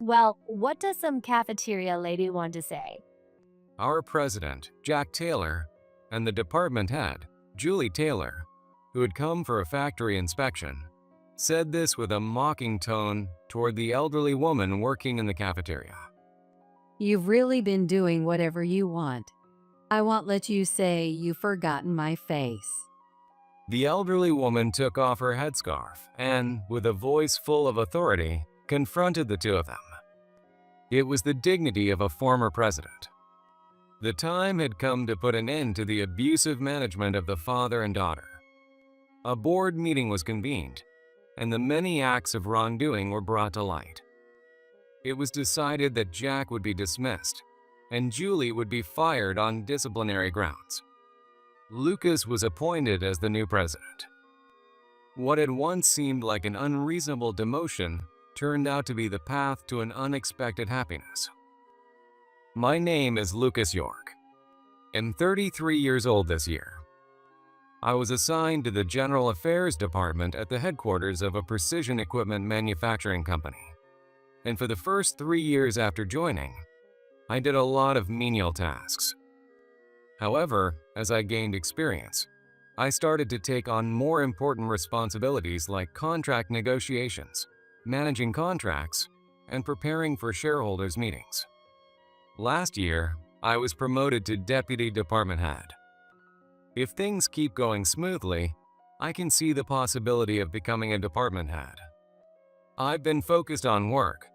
Well, what does some cafeteria lady want to say? Our president, Jack Taylor, and the department head, Julie Taylor, who had come for a factory inspection, said this with a mocking tone toward the elderly woman working in the cafeteria. You've really been doing whatever you want. I won't let you say you've forgotten my face. The elderly woman took off her headscarf and, with a voice full of authority, confronted the two of them. It was the dignity of a former president. The time had come to put an end to the abusive management of the father and daughter. A board meeting was convened, and the many acts of wrongdoing were brought to light. It was decided that Jack would be dismissed, and Julie would be fired on disciplinary grounds. Lucas was appointed as the new president. What had once seemed like an unreasonable demotion turned out to be the path to an unexpected happiness. My name is Lucas York. I'm 33 years old this year. I was assigned to the General Affairs Department at the headquarters of a precision equipment manufacturing company. And for the first 3 years after joining, I did a lot of menial tasks. However, as I gained experience, I started to take on more important responsibilities like contract negotiations, managing contracts, and preparing for shareholders' meetings. Last year, I was promoted to Deputy Department Head. If things keep going smoothly, I can see the possibility of becoming a department head. I've been focused on work,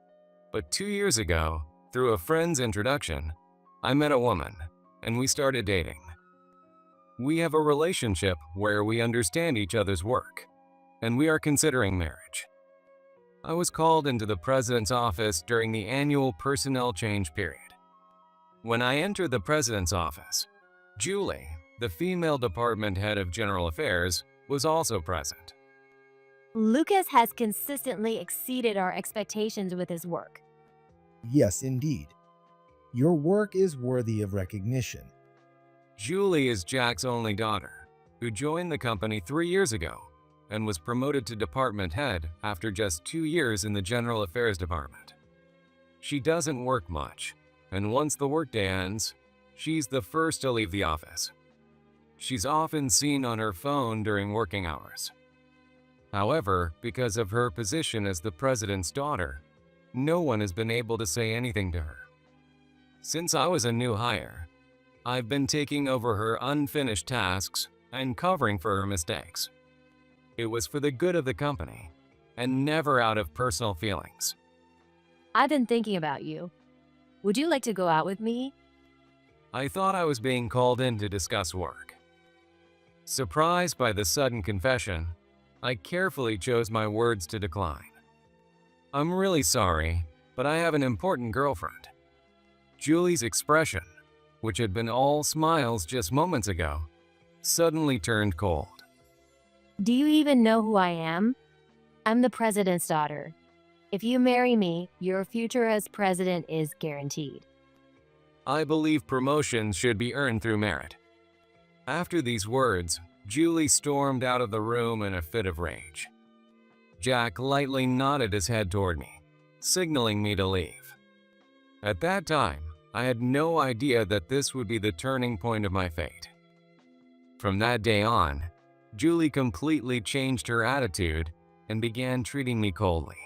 but 2 years ago, through a friend's introduction, I met a woman, and we started dating. We have a relationship where we understand each other's work, and we are considering marriage. I was called into the president's office during the annual personnel change period. When I entered the president's office, Julie, the female department head of General Affairs, was also present. Lucas has consistently exceeded our expectations with his work. Yes, indeed. Your work is worthy of recognition. Julie is Jack's only daughter, who joined the company 3 years ago and was promoted to department head after just 2 years in the General Affairs Department. She doesn't work much, and once the workday ends, she's the first to leave the office. She's often seen on her phone during working hours. However, because of her position as the president's daughter, no one has been able to say anything to her. Since I was a new hire, I've been taking over her unfinished tasks and covering for her mistakes. It was for the good of the company, and never out of personal feelings. I've been thinking about you. Would you like to go out with me? I thought I was being called in to discuss work. Surprised by the sudden confession, I carefully chose my words to decline. I'm really sorry, but I have an important girlfriend. Julie's expression, which had been all smiles just moments ago, suddenly turned cold. Do you even know who I am? I'm the president's daughter. If you marry me, your future as president is guaranteed. I believe promotions should be earned through merit. After these words, Julie stormed out of the room in a fit of rage. Jack lightly nodded his head toward me, signaling me to leave. At that time, I had no idea that this would be the turning point of my fate. From that day on, Julie completely changed her attitude and began treating me coldly.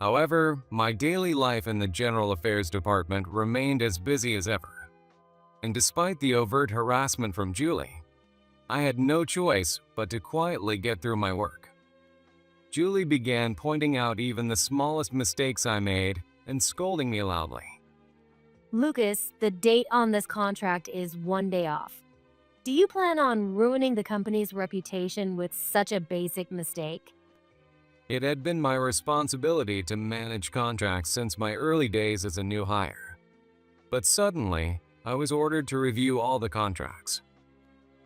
However, my daily life in the General Affairs Department remained as busy as ever. And despite the overt harassment from Julie, I had no choice but to quietly get through my work. Julie began pointing out even the smallest mistakes I made and scolding me loudly. Lucas, the date on this contract is 1 day off. Do you plan on ruining the company's reputation with such a basic mistake? It had been my responsibility to manage contracts since my early days as a new hire. But suddenly, I was ordered to review all the contracts.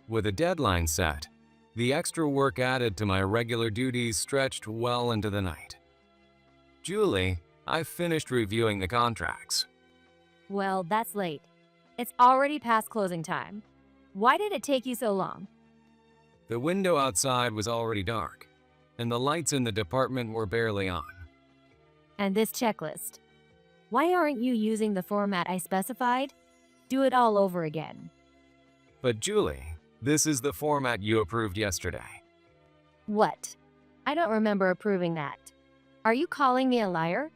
With a deadline set, the extra work added to my regular duties stretched well into the night. Julie, I finished reviewing the contracts. Well, that's late. It's already past closing time. Why did it take you so long? The window outside was already dark, and the lights in the department were barely on. And this checklist, Why aren't you using the format I specified? Do it all over again. But Julie, this is the format you approved yesterday. What? I don't remember approving that. Are you calling me a liar?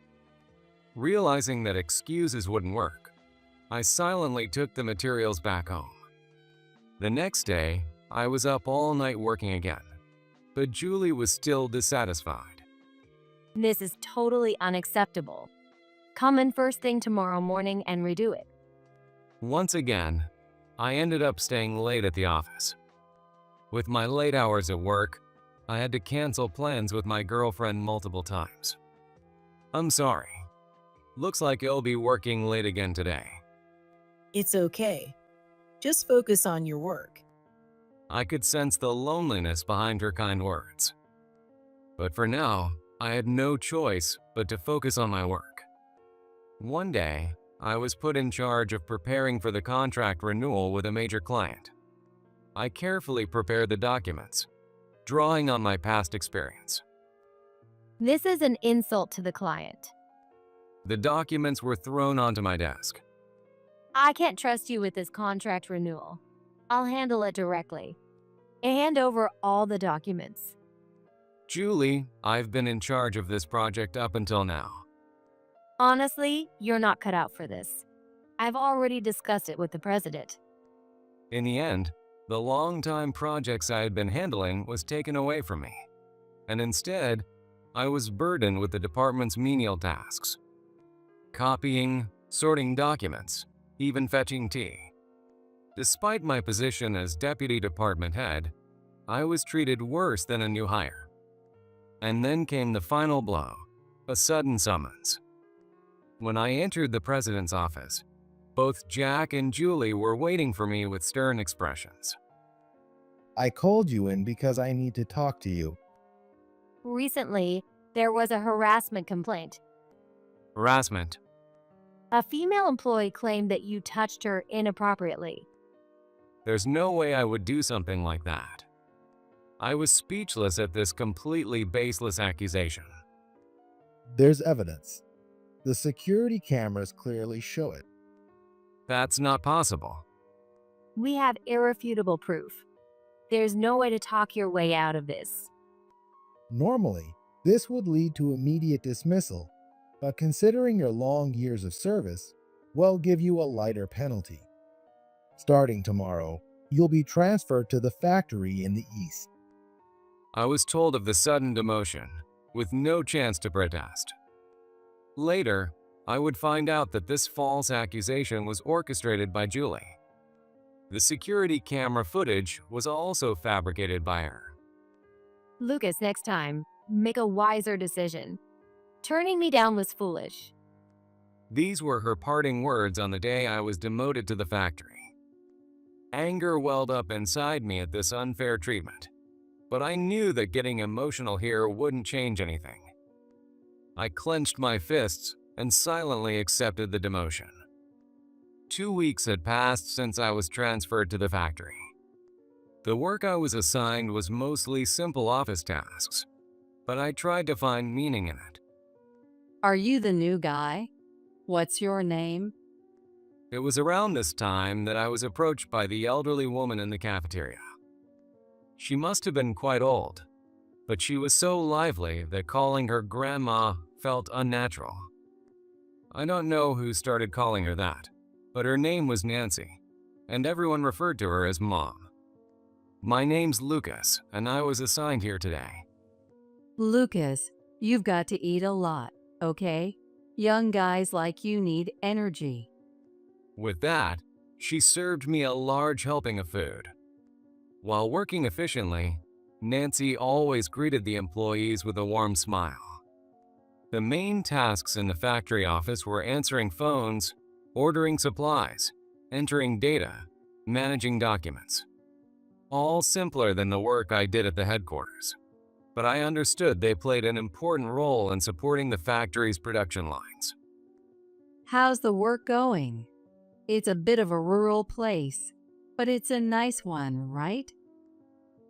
Realizing that excuses wouldn't work, I silently took the materials back home. The next day, I was up all night working again, but Julie was still dissatisfied. This is totally unacceptable. Come in first thing tomorrow morning and redo it. Once again, I ended up staying late at the office. With my late hours at work, I had to cancel plans with my girlfriend multiple times. I'm sorry. Looks like you'll be working late again today. It's okay. Just focus on your work. I could sense the loneliness behind her kind words. But for now, I had no choice but to focus on my work. One day, I was put in charge of preparing for the contract renewal with a major client. I carefully prepared the documents, drawing on my past experience. This is an insult to the client. The documents were thrown onto my desk. I can't trust you with this contract renewal. I'll handle it directly. Hand over all the documents. Julie, I've been in charge of this project up until now. Honestly, you're not cut out for this. I've already discussed it with the president. In the end, the long-time projects I had been handling was taken away from me, and instead, I was burdened with the department's menial tasks. Copying, sorting documents, even fetching tea. Despite my position as deputy department head, I was treated worse than a new hire. And then came the final blow, a sudden summons. When I entered the president's office, both Jack and Julie were waiting for me with stern expressions. I called you in because I need to talk to you. Recently, there was a harassment complaint. Harassment. A female employee claimed that you touched her inappropriately. There's no way I would do something like that. I was speechless at this completely baseless accusation. There's evidence. The security cameras clearly show it. That's not possible. We have irrefutable proof. There's no way to talk your way out of this. Normally, this would lead to immediate dismissal, but considering your long years of service, we'll give you a lighter penalty. Starting tomorrow, you'll be transferred to the factory in the east. I was told of the sudden demotion, with no chance to protest. Later, I would find out that this false accusation was orchestrated by Julie. The security camera footage was also fabricated by her. Lucas, next time, make a wiser decision. Turning me down was foolish. These were her parting words on the day I was demoted to the factory. Anger welled up inside me at this unfair treatment, but I knew that getting emotional here wouldn't change anything. I clenched my fists and silently accepted the demotion. 2 weeks had passed since I was transferred to the factory. The work I was assigned was mostly simple office tasks, but I tried to find meaning in it. Are you the new guy? What's your name? It was around this time that I was approached by the elderly woman in the cafeteria. She must have been quite old, but she was so lively that calling her grandma felt unnatural. I don't know who started calling her that, but her name was Nancy, and everyone referred to her as Mom. My name's Lucas, and I was assigned here today. Lucas, you've got to eat a lot, okay? Young guys like you need energy. With that, she served me a large helping of food. While working efficiently, Nancy always greeted the employees with a warm smile. The main tasks in the factory office were answering phones, ordering supplies, entering data, managing documents. All simpler than the work I did at the headquarters. But I understood they played an important role in supporting the factory's production lines. How's the work going? It's a bit of a rural place, but it's a nice one, right?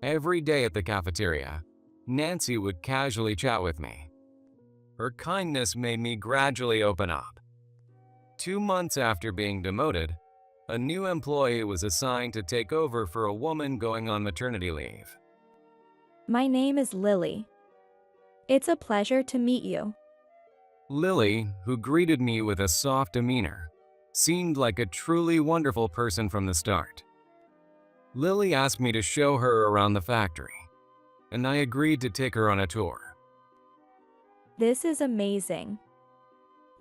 Every day at the cafeteria, Nancy would casually chat with me. Her kindness made me gradually open up, 2 months after being demoted, a new employee was assigned to take over for a woman going on maternity leave. My name is Lily. It's a pleasure to meet you. Lily, who greeted me with a soft demeanor, seemed like a truly wonderful person from the start. Lily asked me to show her around the factory, and I agreed to take her on a tour. This is amazing.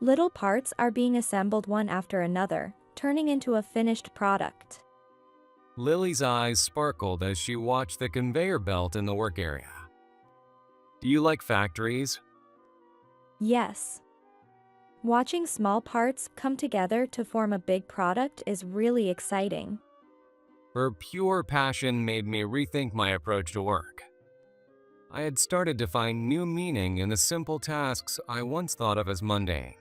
Little parts are being assembled one after another, turning into a finished product. Lily's eyes sparkled as she watched the conveyor belt in the work area. Do you like factories? Yes. Watching small parts come together to form a big product is really exciting. Her pure passion made me rethink my approach to work. I had started to find new meaning in the simple tasks I once thought of as mundane.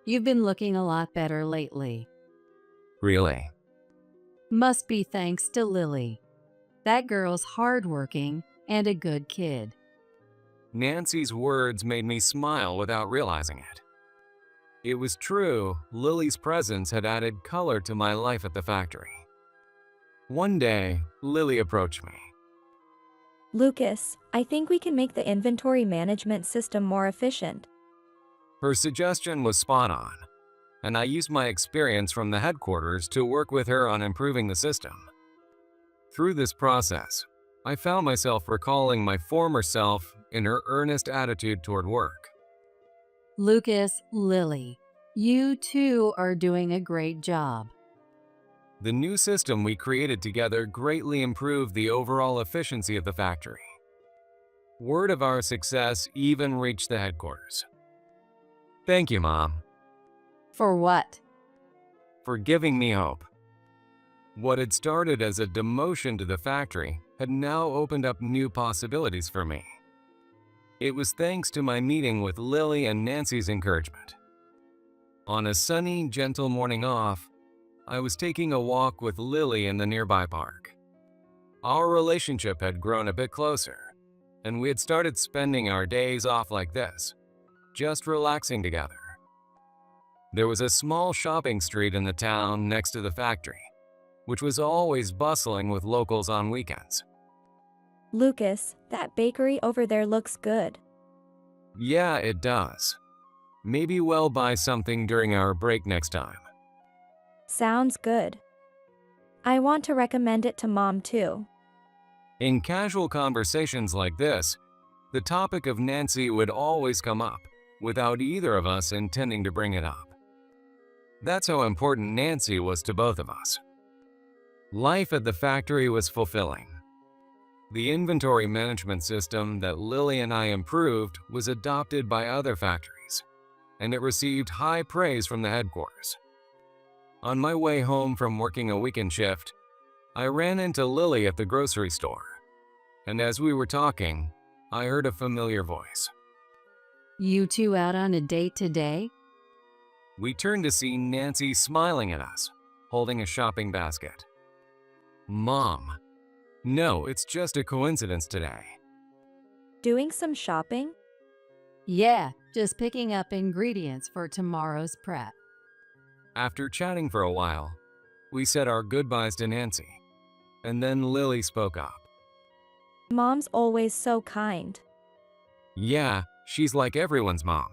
You've been looking a lot better lately. Really? Must be thanks to Lily. That girl's hardworking and a good kid. Nancy's words made me smile without realizing it. It was true, Lily's presence had added color to my life at the factory. One day, Lily approached me. Lucas, I think we can make the inventory management system more efficient. Her suggestion was spot on, and I used my experience from the headquarters to work with her on improving the system. Through this process, I found myself recalling my former self in her earnest attitude toward work. Lucas, Lily, you two are doing a great job. The new system we created together greatly improved the overall efficiency of the factory. Word of our success even reached the headquarters. Thank you, Mom, For what? for giving me hope. What had started as a demotion to the factory had now opened up new possibilities for me. It was thanks to my meeting with Lily and Nancy's encouragement. On a sunny, gentle morning off, I was taking a walk with Lily in the nearby park. Our relationship had grown a bit closer, and we had started spending our days off like this, just relaxing together. There was a small shopping street in the town next to the factory, which was always bustling with locals on weekends. Lucas, that bakery over there looks good. Yeah, it does. Maybe we'll buy something during our break next time. Sounds good. I want to recommend it to Mom too. In casual conversations like this, the topic of Nancy would always come up, without either of us intending to bring it up. That's how important Nancy was to both of us. Life at the factory was fulfilling. The inventory management system that Lily and I improved was adopted by other factories, and it received high praise from the headquarters. On my way home from working a weekend shift, I ran into Lily at the grocery store, and as we were talking, I heard a familiar voice. You two out on a date today? We turned to see Nancy smiling at us, holding a shopping basket. Mom, no, it's just a coincidence today. Doing some shopping? Yeah, just picking up ingredients for tomorrow's prep. After chatting for a while, we said our goodbyes to Nancy, and then Lily spoke up. Mom's always so kind. Yeah, she's like everyone's mom.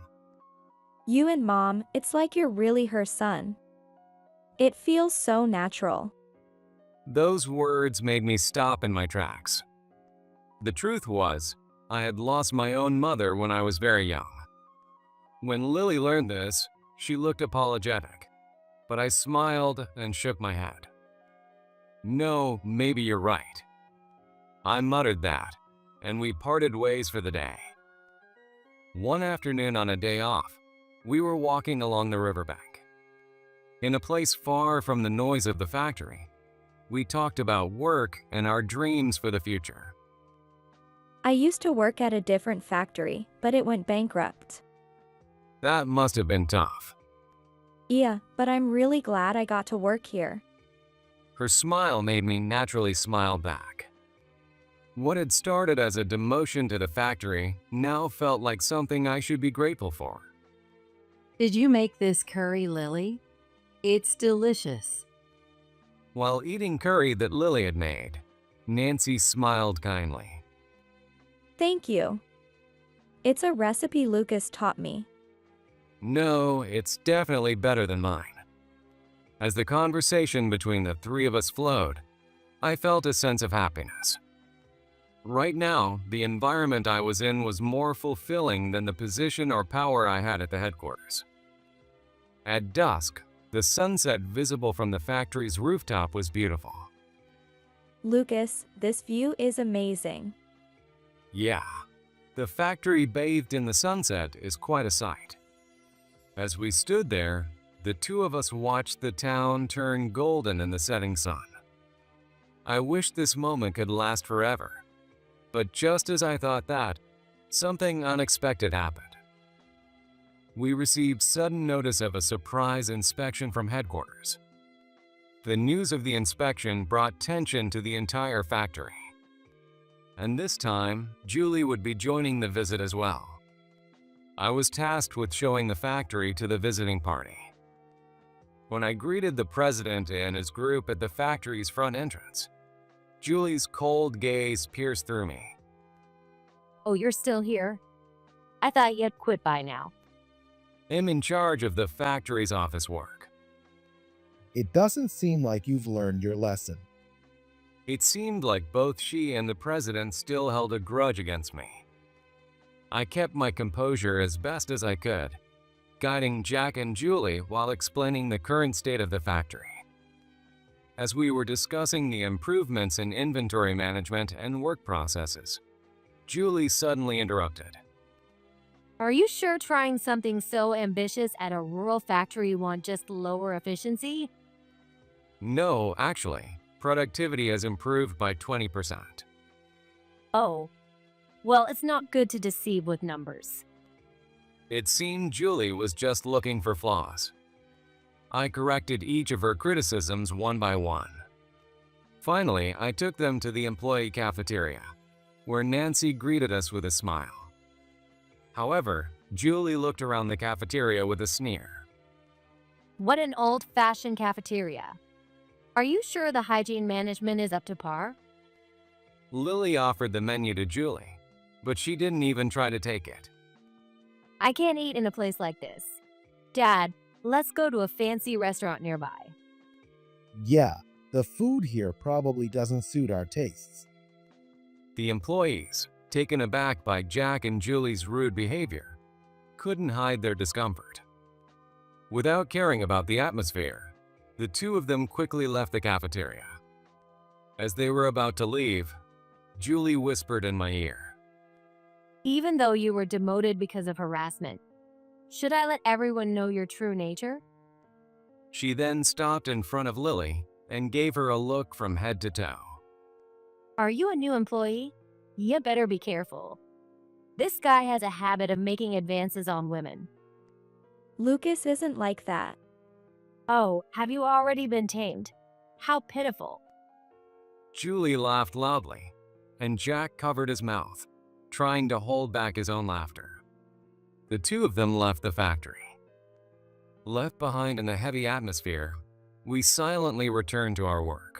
You and Mom, it's like you're really her son. It feels so natural. Those words made me stop in my tracks. The truth was, I had lost my own mother when I was very young. When Lily learned this, she looked apologetic, but I smiled and shook my head. No, maybe you're right. I muttered that, and we parted ways for the day. One afternoon on a day off, we were walking along the riverbank. In a place far from the noise of the factory, we talked about work and our dreams for the future. I used to work at a different factory, but it went bankrupt. That must have been tough. Yeah, but I'm really glad I got to work here. Her smile made me naturally smile back. What had started as a demotion to the factory now felt like something I should be grateful for. Did you make this curry, Lily? It's delicious. While eating curry that Lily had made, Nancy smiled kindly. Thank you. It's a recipe Lucas taught me. No, it's definitely better than mine. As the conversation between the three of us flowed, I felt a sense of happiness. Right now, the environment I was in was more fulfilling than the position or power I had at the headquarters. At dusk, the sunset visible from the factory's rooftop was beautiful. Lucas, this view is amazing. Yeah, the factory bathed in the sunset is quite a sight. As we stood there, the two of us watched the town turn golden in the setting sun. I wished this moment could last forever, but just as I thought that, something unexpected happened. We received sudden notice of a surprise inspection from headquarters. The news of the inspection brought tension to the entire factory. And this time, Julie would be joining the visit as well. I was tasked with showing the factory to the visiting party. When I greeted the president and his group at the factory's front entrance, Julie's cold gaze pierced through me. Oh, you're still here? I thought you had quit by now. I'm in charge of the factory's office work. It doesn't seem like you've learned your lesson. It seemed like both she and the president still held a grudge against me. I kept my composure as best as I could, guiding Jack and Julie while explaining the current state of the factory. As we were discussing the improvements in inventory management and work processes, Julie suddenly interrupted. Are you sure trying something so ambitious at a rural factory won't just lower efficiency? No, actually, productivity has improved by 20%. Oh, well, it's not good to deceive with numbers. It seemed Julie was just looking for flaws. I corrected each of her criticisms one by one. Finally, I took them to the employee cafeteria, where Nancy greeted us with a smile. However, Julie looked around the cafeteria with a sneer. What an old-fashioned cafeteria. Are you sure the hygiene management is up to par? Lily offered the menu to Julie, but she didn't even try to take it. I can't eat in a place like this. Dad, let's go to a fancy restaurant nearby. Yeah, the food here probably doesn't suit our tastes. The employees, taken aback by Jack and Julie's rude behavior, couldn't hide their discomfort. Without caring about the atmosphere, the two of them quickly left the cafeteria. As they were about to leave, Julie whispered in my ear. Even though you were demoted because of harassment, should I let everyone know your true nature? She then stopped in front of Lily and gave her a look from head to toe. Are you a new employee? You better be careful. This guy has a habit of making advances on women. Lucas isn't like that. Oh, have you already been tamed? How pitiful. Julie laughed loudly, and Jack covered his mouth, trying to hold back his own laughter. The two of them left the factory. Left behind in the heavy atmosphere, we silently returned to our work.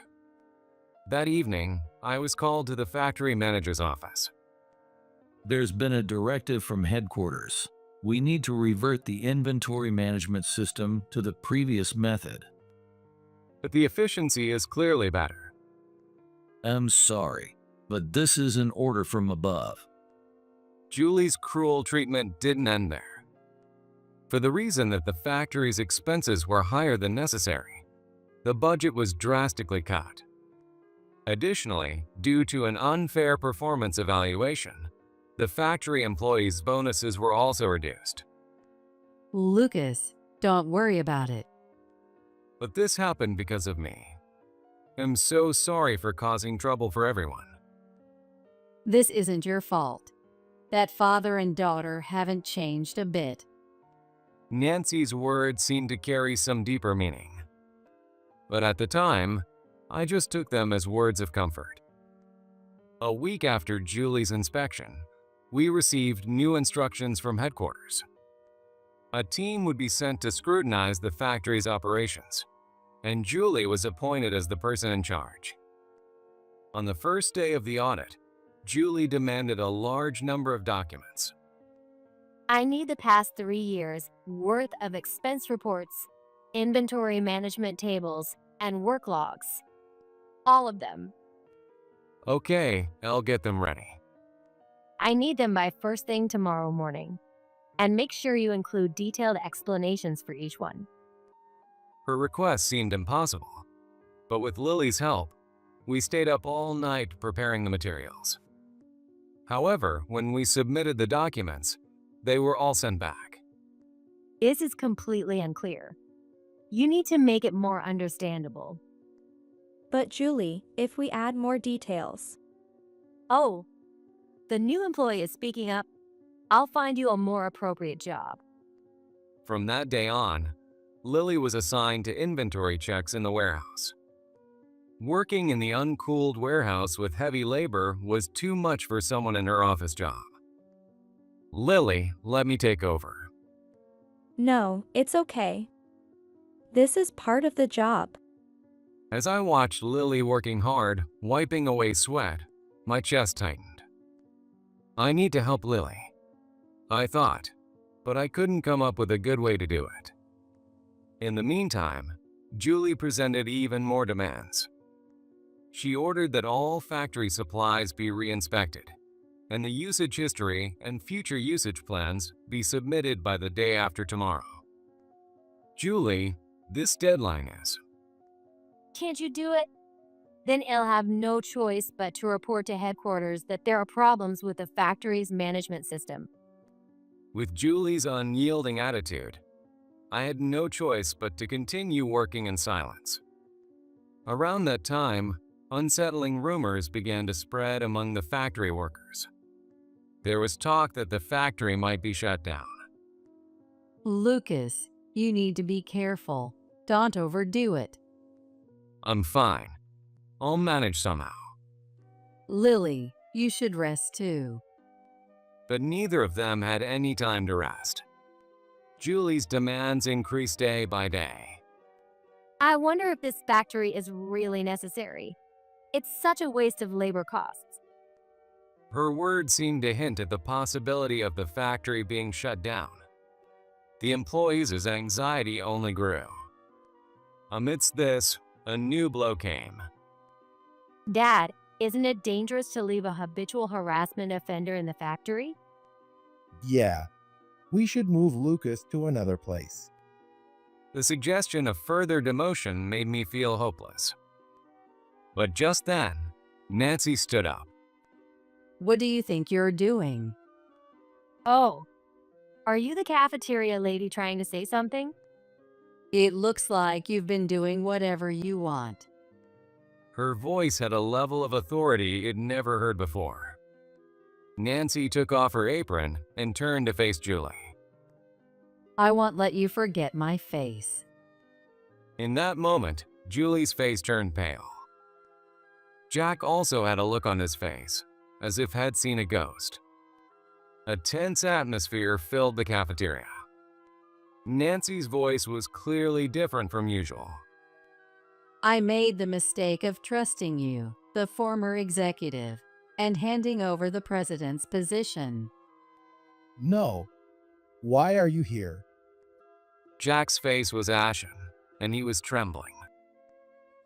That evening, I was called to the factory manager's office. There's been a directive from headquarters. We need to revert the inventory management system to the previous method. But the efficiency is clearly better. I'm sorry, but this is an order from above. Julie's cruel treatment didn't end there. For the reason that the factory's expenses were higher than necessary, the budget was drastically cut. Additionally, due to an unfair performance evaluation, the factory employees' bonuses were also reduced. Lucas, don't worry about it. But this happened because of me. I'm so sorry for causing trouble for everyone. This isn't your fault. That father and daughter haven't changed a bit. Nancy's words seemed to carry some deeper meaning. But at the time, I just took them as words of comfort. A week after Julie's inspection, we received new instructions from headquarters. A team would be sent to scrutinize the factory's operations, and Julie was appointed as the person in charge. On the first day of the audit, Julie demanded a large number of documents. I need the past 3 years worth of expense reports, inventory management tables, and work logs. All of them. Okay, I'll get them ready. I need them by first thing tomorrow morning. And make sure you include detailed explanations for each one. Her request seemed impossible, but with Lily's help, we stayed up all night preparing the materials. However, when we submitted the documents, they were all sent back. This is completely unclear. You need to make it more understandable. But Julie, if we add more details. Oh, the new employee is speaking up. I'll find you a more appropriate job. From that day on, Lily was assigned to inventory checks in the warehouse. Working in the uncooled warehouse with heavy labor was too much for someone in her office job. Lily let me take over. No, it's okay. This is part of the job. As I watched Lily working hard, wiping away sweat, my chest tightened. I need to help Lily, I thought, but I couldn't come up with a good way to do it. In the meantime, Julie presented even more demands. She ordered that all factory supplies be re-inspected, and the usage history and future usage plans be submitted by the day after tomorrow. Julie, this deadline is. Can't you do it? Then I'll have no choice but to report to headquarters that there are problems with the factory's management system. With Julie's unyielding attitude, I had no choice but to continue working in silence. Around that time, unsettling rumors began to spread among the factory workers. There was talk that the factory might be shut down. Lucas, you need to be careful. Don't overdo it. I'm fine. I'll manage somehow. Lily, you should rest too. But neither of them had any time to rest. Julie's demands increased day by day. I wonder if this factory is really necessary. It's such a waste of labor costs. Her words seemed to hint at the possibility of the factory being shut down. The employees' anxiety only grew. Amidst this, a new blow came. Dad, isn't it dangerous to leave a habitual harassment offender in the factory? Yeah, we should move Lucas to another place. The suggestion of further demotion made me feel hopeless. But just then, Nancy stood up. What do you think you're doing? Oh, are you the cafeteria lady trying to say something? It looks like you've been doing whatever you want. Her voice had a level of authority it never heard before. Nancy took off her apron and turned to face Julie. I won't let you forget my face. In that moment, Julie's face turned pale. Jack also had a look on his face, as if had seen a ghost. A tense atmosphere filled the cafeteria. Nancy's voice was clearly different from usual. I made the mistake of trusting you, the former executive, and handing over the president's position. No. Why are you here? Jack's face was ashen, and he was trembling.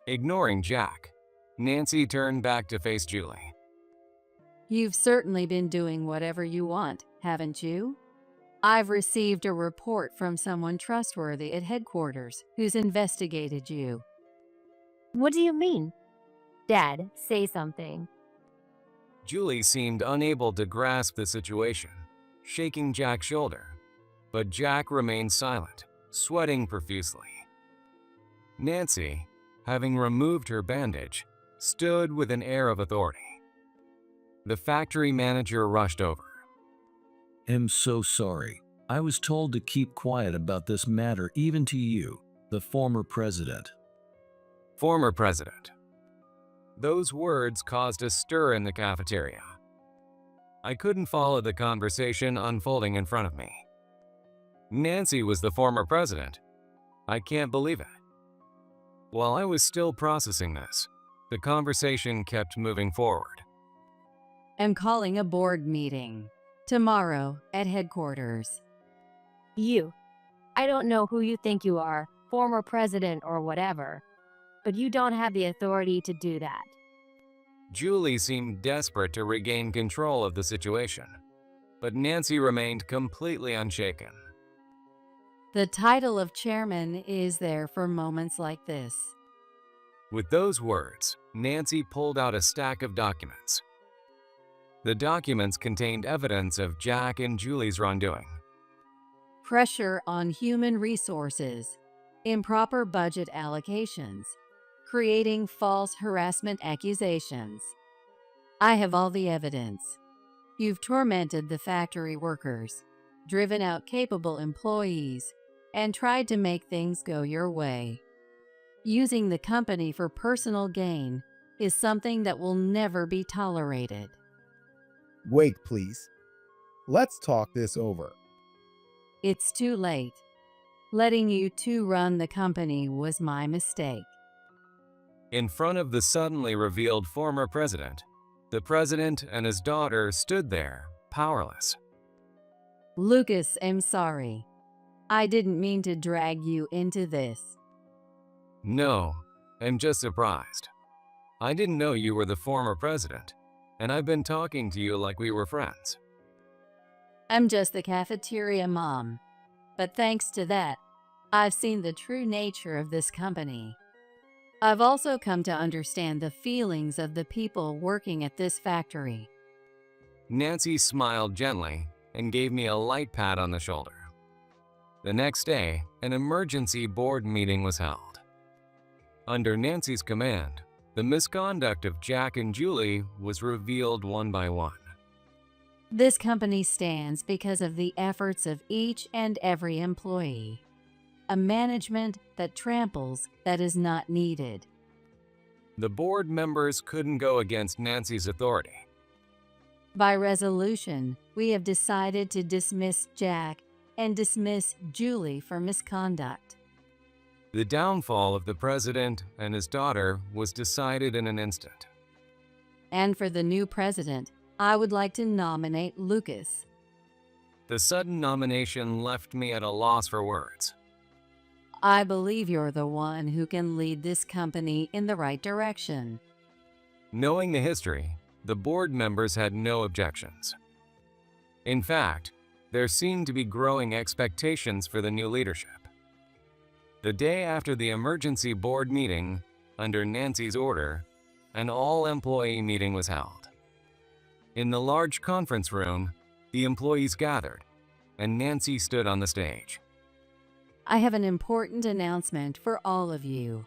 Ignoring Jack, Nancy turned back to face Julie. You've certainly been doing whatever you want, haven't you? I've received a report from someone trustworthy at headquarters who's investigated you. What do you mean? Dad, say something. Julie seemed unable to grasp the situation, shaking Jack's shoulder, but Jack remained silent, sweating profusely. Nancy, having removed her bandage, stood with an air of authority. The factory manager rushed over. I'm so sorry. I was told to keep quiet about this matter even to you, the former president. Former president. Those words caused a stir in the cafeteria. I couldn't follow the conversation unfolding in front of me. Nancy was the former president. I can't believe it. While I was still processing this, the conversation kept moving forward. I'm calling a board meeting tomorrow at headquarters. I don't know who you think you are, former president or whatever, but you don't have the authority to do that. Julie seemed desperate to regain control of the situation, but Nancy remained completely unshaken. The title of chairman is there for moments like this. With those words, Nancy pulled out a stack of documents. The documents contained evidence of Jack and Julie's wrongdoing. Pressure on human resources, improper budget allocations, creating false harassment accusations. I have all the evidence. You've tormented the factory workers, driven out capable employees, and tried to make things go your way. Using the company for personal gain is something that will never be tolerated. Wait, please. Let's talk this over. It's too late. Letting you two run the company was my mistake. In front of the suddenly revealed former president, the president and his daughter stood there, powerless. Lucas, I'm sorry. I didn't mean to drag you into this. No, I'm just surprised. I didn't know you were the former president, and I've been talking to you like we were friends. I'm just the cafeteria mom. But thanks to that, I've seen the true nature of this company. I've also come to understand the feelings of the people working at this factory. Nancy smiled gently and gave me a light pat on the shoulder. The next day, an emergency board meeting was held. Under Nancy's command, the misconduct of Jack and Julie was revealed one by one. This company stands because of the efforts of each and every employee. A management that tramples that is not needed. The board members couldn't go against Nancy's authority. By resolution, we have decided to dismiss Jack and dismiss Julie for misconduct. The downfall of the president and his daughter was decided in an instant. And for the new president, I would like to nominate Lucas. The sudden nomination left me at a loss for words. I believe you're the one who can lead this company in the right direction. Knowing the history, the board members had no objections. In fact, there seemed to be growing expectations for the new leadership. The day after the emergency board meeting, under Nancy's order, an all-employee meeting was held. In the large conference room, the employees gathered, and Nancy stood on the stage. I have an important announcement for all of you.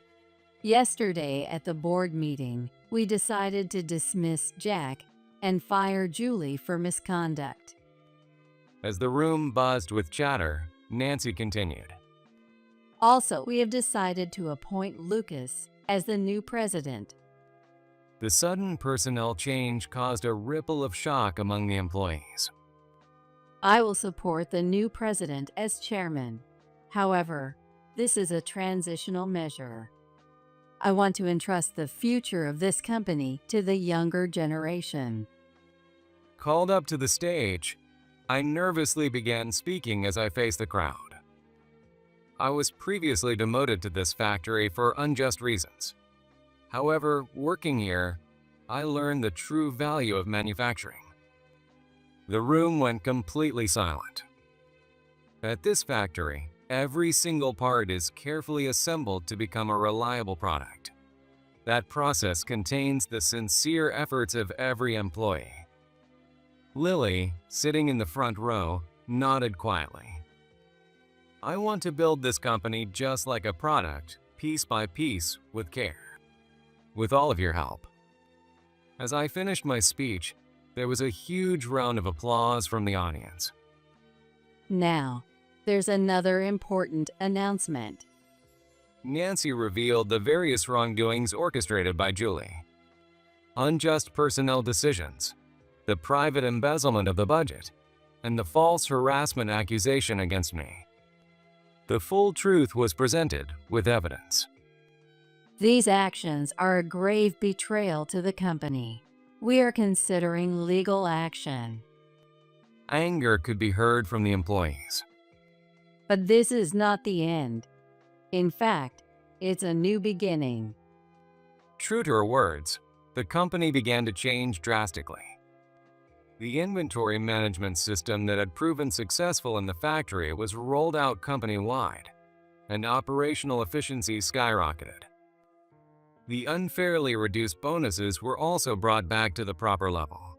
Yesterday at the board meeting, we decided to dismiss Jack and fire Julie for misconduct. As the room buzzed with chatter, Nancy continued. Also, we have decided to appoint Lucas as the new president. The sudden personnel change caused a ripple of shock among the employees. I will support the new president as chairman. However, this is a transitional measure. I want to entrust the future of this company to the younger generation. Called up to the stage, I nervously began speaking as I faced the crowd. I was previously demoted to this factory for unjust reasons. However, working here, I learned the true value of manufacturing. The room went completely silent. At this factory, every single part is carefully assembled to become a reliable product. That process contains the sincere efforts of every employee. Lily, sitting in the front row, nodded quietly. I want to build this company just like a product, piece by piece, with care. With all of your help. As I finished my speech, there was a huge round of applause from the audience. Now, there's another important announcement. Nancy revealed the various wrongdoings orchestrated by Julie. Unjust personnel decisions, the private embezzlement of the budget, and the false harassment accusation against me. The full truth was presented with evidence. These actions are a grave betrayal to the company. We are considering legal action. Anger could be heard from the employees. But this is not the end. In fact, it's a new beginning. True to her words, the company began to change drastically. The inventory management system that had proven successful in the factory was rolled out company-wide, and operational efficiency skyrocketed. The unfairly reduced bonuses were also brought back to the proper level.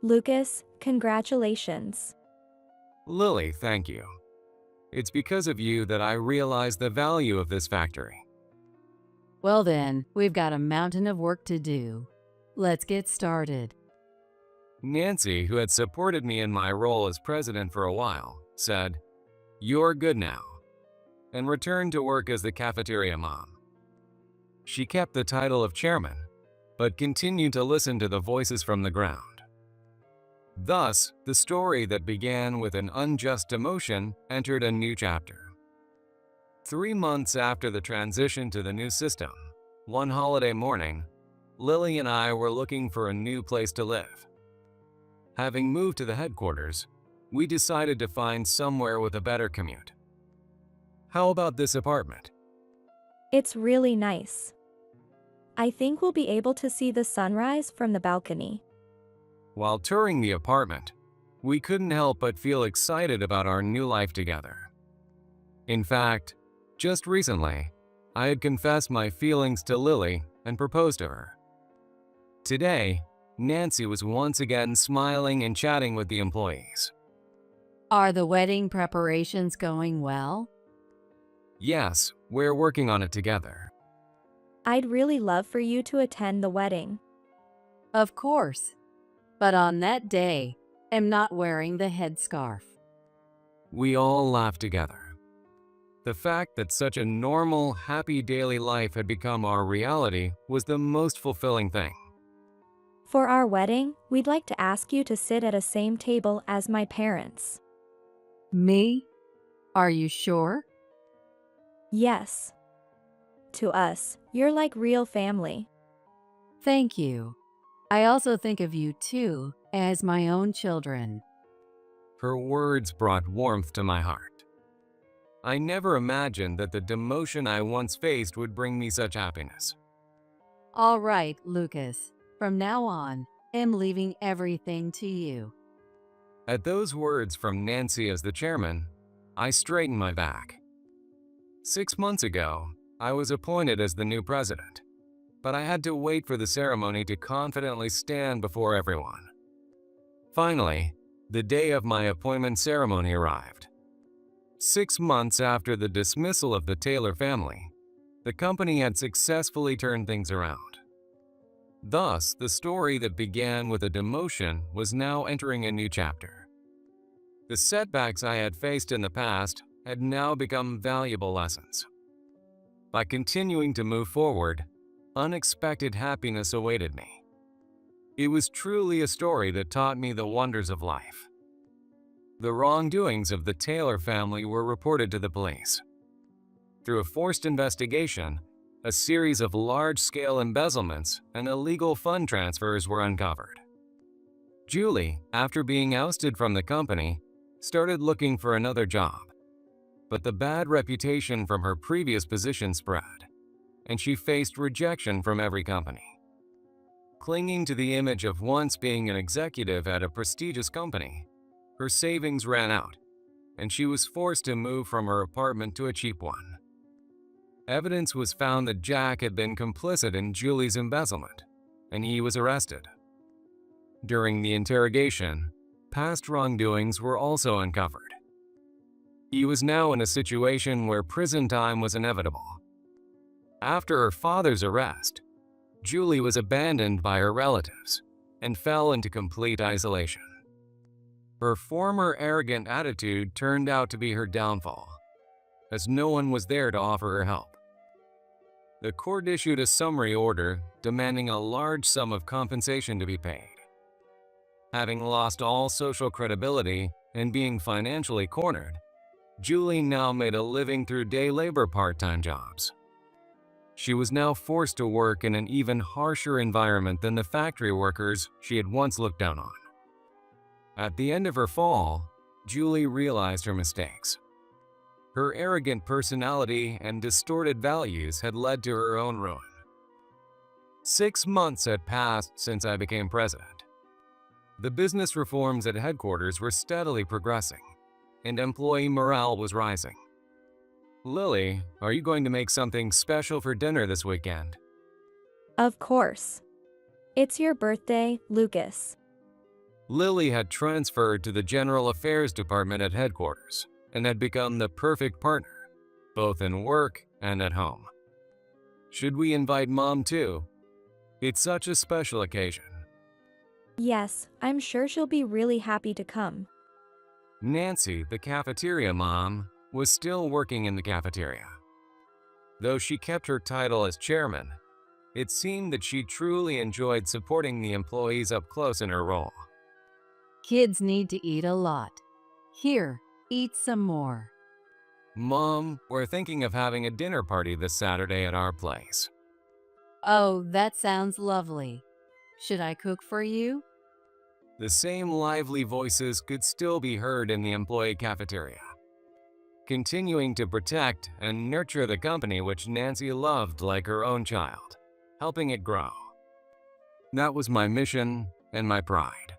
Lucas, congratulations. Lily, thank you. It's because of you that I realized the value of this factory. Well then, we've got a mountain of work to do. Let's get started. Nancy, who had supported me in my role as president for a while, said, "You're good now," and returned to work as the cafeteria mom. She kept the title of chairman, but continued to listen to the voices from the ground. Thus, the story that began with an unjust demotion entered a new chapter. 3 months after the transition to the new system, one holiday morning, Lily and I were looking for a new place to live. Having moved to the headquarters, we decided to find somewhere with a better commute. How about this apartment? It's really nice. I think we'll be able to see the sunrise from the balcony. While touring the apartment, we couldn't help but feel excited about our new life together. In fact, just recently, I had confessed my feelings to Lily and proposed to her. Today, Nancy was once again smiling and chatting with the employees. Are the wedding preparations going well? Yes, we're working on it together. I'd really love for you to attend the wedding. Of course. But on that day, I'm not wearing the headscarf. We all laughed together. The fact that such a normal, happy daily life had become our reality was the most fulfilling thing. For our wedding, we'd like to ask you to sit at a same table as my parents. Me? Are you sure? Yes. To us, you're like real family. Thank you. I also think of you too as my own children. Her words brought warmth to my heart. I never imagined that the demotion I once faced would bring me such happiness. All right, Lucas. From now on, I'm leaving everything to you. At those words from Nancy as the chairman, I straightened my back. 6 months ago, I was appointed as the new president, but I had to wait for the ceremony to confidently stand before everyone. Finally, the day of my appointment ceremony arrived. 6 months after the dismissal of the Taylor family, the company had successfully turned things around. Thus, the story that began with a demotion was now entering a new chapter. The setbacks I had faced in the past had now become valuable lessons. By continuing to move forward, unexpected happiness awaited me. It was truly a story that taught me the wonders of life. The wrongdoings of the Taylor family were reported to the police. Through a forced investigation, a series of large-scale embezzlements and illegal fund transfers were uncovered. Julie, after being ousted from the company, started looking for another job. But the bad reputation from her previous position spread, and she faced rejection from every company. Clinging to the image of once being an executive at a prestigious company, her savings ran out, and she was forced to move from her apartment to a cheap one. Evidence was found that Jack had been complicit in Julie's embezzlement, and he was arrested. During the interrogation, past wrongdoings were also uncovered. He was now in a situation where prison time was inevitable. After her father's arrest, Julie was abandoned by her relatives and fell into complete isolation. Her former arrogant attitude turned out to be her downfall, as no one was there to offer her help. The court issued a summary order demanding a large sum of compensation to be paid. Having lost all social credibility and being financially cornered, Julie now made a living through day labor part-time jobs. She was now forced to work in an even harsher environment than the factory workers she had once looked down on. At the end of her fall, Julie realized her mistakes. Her arrogant personality and distorted values had led to her own ruin. 6 months had passed since I became president. The business reforms at headquarters were steadily progressing, and employee morale was rising. Lily, are you going to make something special for dinner this weekend? Of course. It's your birthday, Lucas. Lily had transferred to the General Affairs Department at headquarters and had become the perfect partner, both in work and at home. Should we invite Mom too? It's such a special occasion. Yes, I'm sure she'll be really happy to come. Nancy, the cafeteria mom, was still working in the cafeteria. Though she kept her title as chairman, it seemed that she truly enjoyed supporting the employees up close in her role. Kids need to eat a lot. Here, eat some more. Mom, we're thinking of having a dinner party this Saturday at our place. Oh, that sounds lovely. Should I cook for you? The same lively voices could still be heard in the employee cafeteria, continuing to protect and nurture the company which Nancy loved like her own child, helping it grow. That was my mission and my pride.